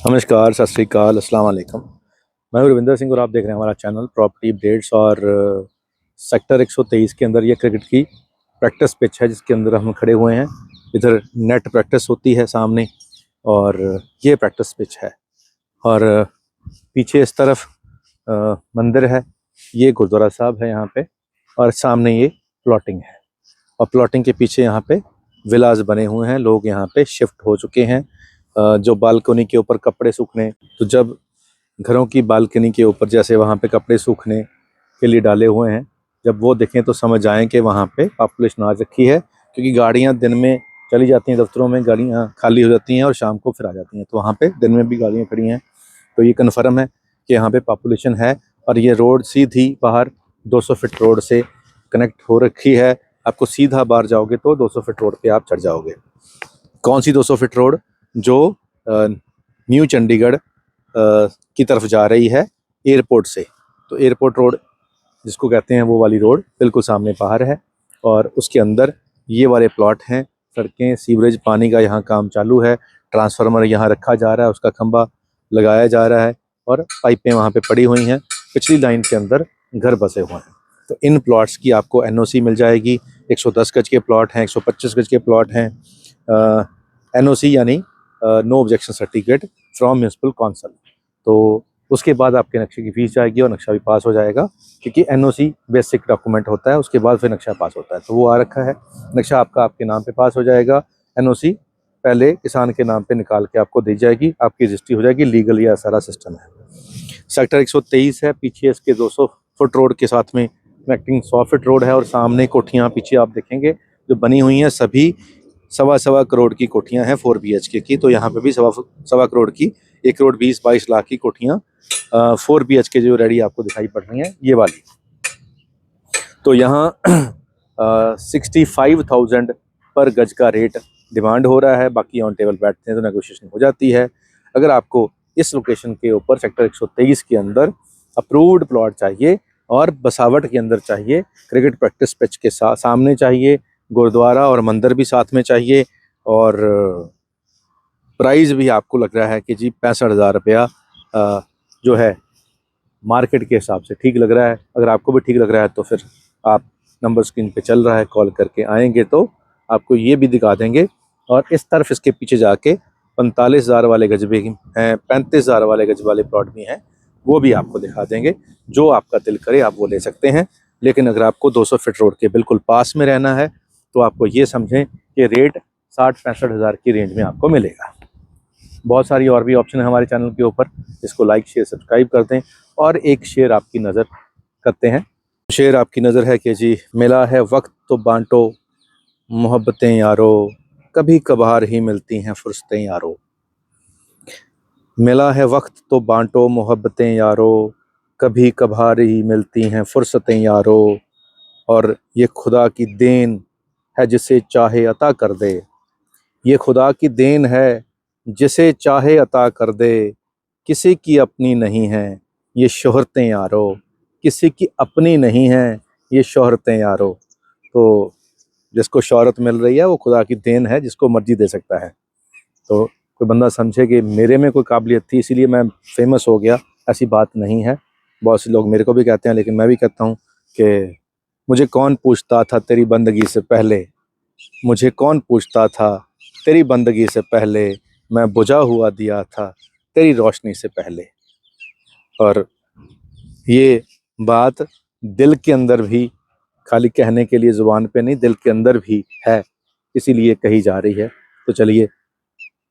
नमस्कार, सत श्री अकाल, अस्सलाम वालेकुम। मैं हूं रविंदर सिंह और आप देख रहे हैं हमारा चैनल प्रॉपर्टी अपडेट्स। और सेक्टर 123 के अंदर ये क्रिकेट की प्रैक्टिस पिच है जिसके अंदर हम खड़े हुए हैं। इधर नेट प्रैक्टिस होती है सामने और ये प्रैक्टिस पिच है। और पीछे इस तरफ मंदिर है, ये गुरुद्वारा साहब है यहाँ पे, और सामने ये प्लॉटिंग है। और प्लॉटिंग के पीछे यहाँ पे विलास बने हुए हैं, लोग यहाँ पे शिफ्ट हो चुके हैं। जो बालकनी के ऊपर कपड़े सूखने, तो जब घरों की बालकनी के ऊपर जैसे वहाँ पे कपड़े सूखने के लिए डाले हुए हैं, जब वो देखें तो समझ आए कि वहाँ पे पॉपुलेशन आ रखी है। क्योंकि गाड़ियाँ दिन में चली जाती हैं, दफ्तरों में गाड़ियाँ खाली हो जाती हैं और शाम को फिर आ जाती हैं, तो वहाँ पे दिन में भी गाड़ियाँ खड़ी हैं। तो ये कन्फर्म है कि यहाँ पे पॉपुलेशन है। और ये रोड सीधी बाहर 200 फीट रोड से कनेक्ट हो रखी है। आपको सीधा बाहर जाओगे तो 200 फीट रोड पे आप चढ़ जाओगे। कौन सी 200 फीट रोड? जो न्यू चंडीगढ़ की तरफ जा रही है एयरपोर्ट से। तो एयरपोर्ट रोड जिसको कहते हैं वो वाली रोड बिल्कुल सामने बाहर है। और उसके अंदर ये वाले प्लॉट हैं, सड़कें, सीवरेज, पानी का यहाँ काम चालू है। ट्रांसफार्मर यहाँ रखा जा रहा है, उसका खंभा लगाया जा रहा है और पाइपें वहाँ पे पड़ी हुई हैं। पिछली लाइन के अंदर घर बसे हुए हैं। तो इन प्लॉट्स की आपको एनओसी मिल जाएगी। 110 गज के प्लॉट हैं, 125 गज के प्लॉट हैं। एनओसी यानी no objection certificate from municipal council. तो उसके बाद आपके नक्शे की फीस जाएगी और नक्शा भी पास हो जाएगा, क्योंकि एनओसी बेसिक डॉक्यूमेंट होता है, उसके बाद फिर नक्शा पास होता है। तो वो आ रखा है, नक्शा आपका आपके नाम पे पास हो जाएगा। एनओसी पहले किसान के नाम पे निकाल के आपको दी जाएगी, आपकी रजिस्ट्री हो जाएगी, लीगल ये सारा सिस्टम है। सेक्टर 123 है, पीछे इसके 200 फुट रोड के साथ में कनेक्टिंग 100 फीट रोड है। और सामने कोठियाँ पीछे आप देखेंगे जो बनी हुई हैं, सभी सवा करोड़ की कोठियाँ हैं 4 BHK की। तो यहाँ पे भी सवा करोड़ की 1 करोड़ 20-22 लाख की कोठियाँ 4 BHK जो रेडी आपको दिखाई पड़ रही हैं, ये वाली। तो यहाँ 65,000 पर गज का रेट डिमांड हो रहा है। बाकी ऑन टेबल बैठते हैं तो नेगोशिएशन हो जाती है। अगर आपको इस लोकेशन के ऊपर सेक्टर 123 के अंदर अप्रूव्ड प्लॉट चाहिए और बसावट के अंदर चाहिए, क्रिकेट प्रैक्टिस पिच के सामने चाहिए, गुरुद्वारा और मंदिर भी साथ में चाहिए, और प्राइस भी आपको लग रहा है कि जी 65,000 रुपया जो है मार्केट के हिसाब से ठीक लग रहा है। अगर आपको भी ठीक लग रहा है तो फिर आप नंबर स्क्रीन पे चल रहा है, कॉल करके आएंगे तो आपको ये भी दिखा देंगे। और इस तरफ इसके पीछे जाके 45,000 वाले गज भी हैं, 35,000 वाले गज वाले प्लॉट भी हैं, वो भी आपको दिखा देंगे। जो आपका दिल करे आप वो ले सकते हैं। लेकिन अगर आपको 200 फीट रोड के बिल्कुल पास में रहना है तो आपको ये समझें कि रेट 60-65,000 की रेंज में आपको मिलेगा। बहुत सारी और भी ऑप्शन है हमारे चैनल के ऊपर, इसको लाइक, शेयर, सब्सक्राइब कर दें। और एक शेयर आपकी नज़र करते हैं। शेयर आपकी नज़र है कि जी, मिला है वक्त तो बांटो मोहब्बतें यारो, कभी कभार ही मिलती हैं फुर्सतें यारो। मिला है वक्त तो बांटो मोहब्बतें यारो, कभी कभार ही मिलती हैं फुर्सतें यारो। और ये खुदा की देन है जिसे चाहे अता कर दे, ये खुदा की देन है जिसे चाहे अता कर दे। किसी की अपनी नहीं है ये शोहरतें यारो, किसी की अपनी नहीं है ये शोहरतें यारो। तो जिसको शोहरत मिल रही है वो खुदा की देन है, जिसको मर्जी दे सकता है। तो कोई बंदा समझे कि मेरे में कोई काबिलियत थी इसीलिए मैं फेमस हो गया, ऐसी बात नहीं है। बहुत से लोग मेरे को भी कहते हैं, लेकिन मैं भी कहता हूँ कि मुझे कौन पूछता था तेरी बंदगी से पहले, मुझे कौन पूछता था तेरी बंदगी से पहले, मैं बुझा हुआ दिया था तेरी रोशनी से पहले। और ये बात दिल के अंदर भी, खाली कहने के लिए ज़ुबान पे नहीं, दिल के अंदर भी है, इसीलिए कही जा रही है। तो चलिए,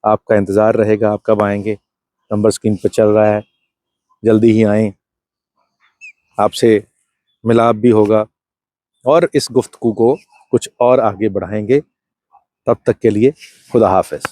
आपका इंतज़ार रहेगा, आप कब आएंगे। नंबर स्क्रीन पर चल रहा है, जल्दी ही आएँ, आपसे मिलाप भी होगा और इस गुफ्तगू को कुछ और आगे बढ़ाएंगे। तब तक के लिए खुदा हाफिज़।